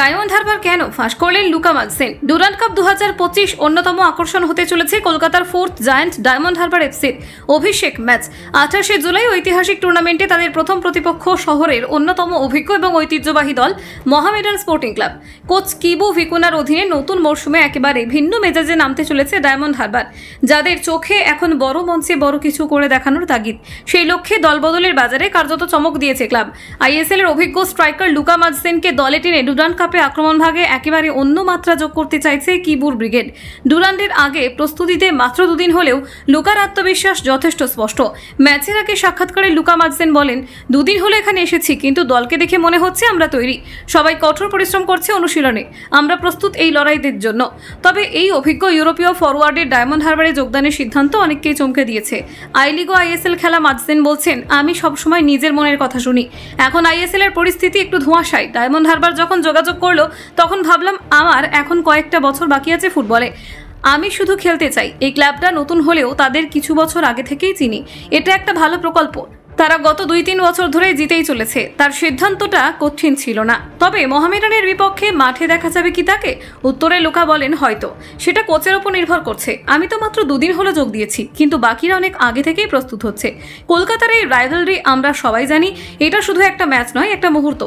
Diamond Harbour কেন ফাঁস করলেন লুকা মাগসেন? ডুরান্ড কাপ 2025 অন্যতম আকর্ষণ হতে চলেছে কলকাতার ফোর্থ জায়ান্ট ডায়মন্ড হারবার এফসির অভিষেক ম্যাচ। 28শে জুলাই ঐতিহাসিক টুর্নামেন্টে তাদের প্রথম প্রতিপক্ষ শহরের অন্যতম অভিজ্ঞ এবং ঐতিহ্যবাহী দল Mohammedan sporting club. Coach Kibu ভিকুনার অধীনে নতুন মরশুমে একেবারে ভিন্ন মেজাজে নামতে চলেছে ডায়মন্ড হারবার, যাদের চোখে এখন বড় মঞ্চে বড় কিছু করে দেখানোর তাগিদ। সেই লক্ষ্যে দলবদলের বাজারে কার্যত চমক দিয়েছে ক্লাব। আইএসএল এর অভিজ্ঞ স্ট্রাইকার লুকা মাগসেনকে দলে টেনে ডুরান্ড কাপে আক্রমণ ভাগে একেবারে অন্য মাত্রা যোগ করতে চাইছে কিবুর ব্রিগেড। ডুরান্ডের আগে প্রস্তুতিতে মাত্র দুদিন হলেও লুকার আত্মবিশ্বাস যথেষ্ট স্পষ্ট। ম্যাচের আগে সাক্ষাৎকারে লুকা মাগসেন বলেন, দুদিন হলো এখানে এসেছি, কিন্তু দলকে দেখে মনে হচ্ছে আমরা তৈরি। সবাই কঠোর পরিশ্রম করছে অনুশীলনে, আমরা প্রস্তুত এই লড়াইদের জন্য। তবে এই অভিজ্ঞ ইউরোপীয় ফরওয়ার্ডের ডায়মন্ড হারবারে যোগদানের সিদ্ধান্ত অনেককেই চমকে দিয়েছে। আই লিগ ও আইএসএল খেলা মাগসেন বলছেন, আমি সবসময় নিজের মনের কথা শুনি। এখন আইএসএল এর পরিস্থিতি একটু ধোঁয়াশায়। ডায়মন্ড হারবার যখন যোগাযোগ করলো তখন ভাবলাম আমার এখন কয়েকটা বছর বাকি আছে ফুটবলে, আমি শুধু খেলতে চাই। এই ক্লাবটা নতুন হলেও তাদের কিছু বছর আগে থেকেই চিনি। এটা একটা ভালো প্রকল্প, তারা গত 2-3 বছর ধরে জিতেই চলেছে। তার সিদ্ধান্তটা কঠিন ছিল না। তবে মোহামেডানের বিপক্ষে মাঠে দেখা যাবে কি তাকে? উত্তরে লুকা বলেন, হয়তো। সেটা কোচের ওপর নির্ভর করছে। আমি তো মাত্র 2 দিন হলো যোগ দিয়েছি, কিন্তু বাকিরা অনেক আগে থেকেই প্রস্তুত হচ্ছে। কলকাতার এই রাইভালরি আমরা সবাই জানি, এটা শুধু একটা ম্যাচ নয়, একটা মুহূর্ত।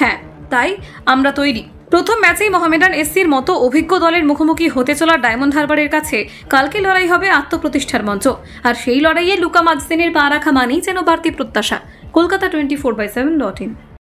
হ্যাঁ, তাই আমরা তৈরি। প্রথম ম্যাচেই মোহামেডান এসসির মতো অভিজ্ঞ দলের মুখোমুখি হতে চলা ডায়মন্ড হারবারের কাছে কালকে লড়াই হবে আত্মপ্রতিষ্ঠার মঞ্চ। আর সেই লড়াইয়ে লুকা মাগসেনের পা রাখা মানেই যেন বাড়তি প্রত্যাশা। কলকাতা 24/7.in।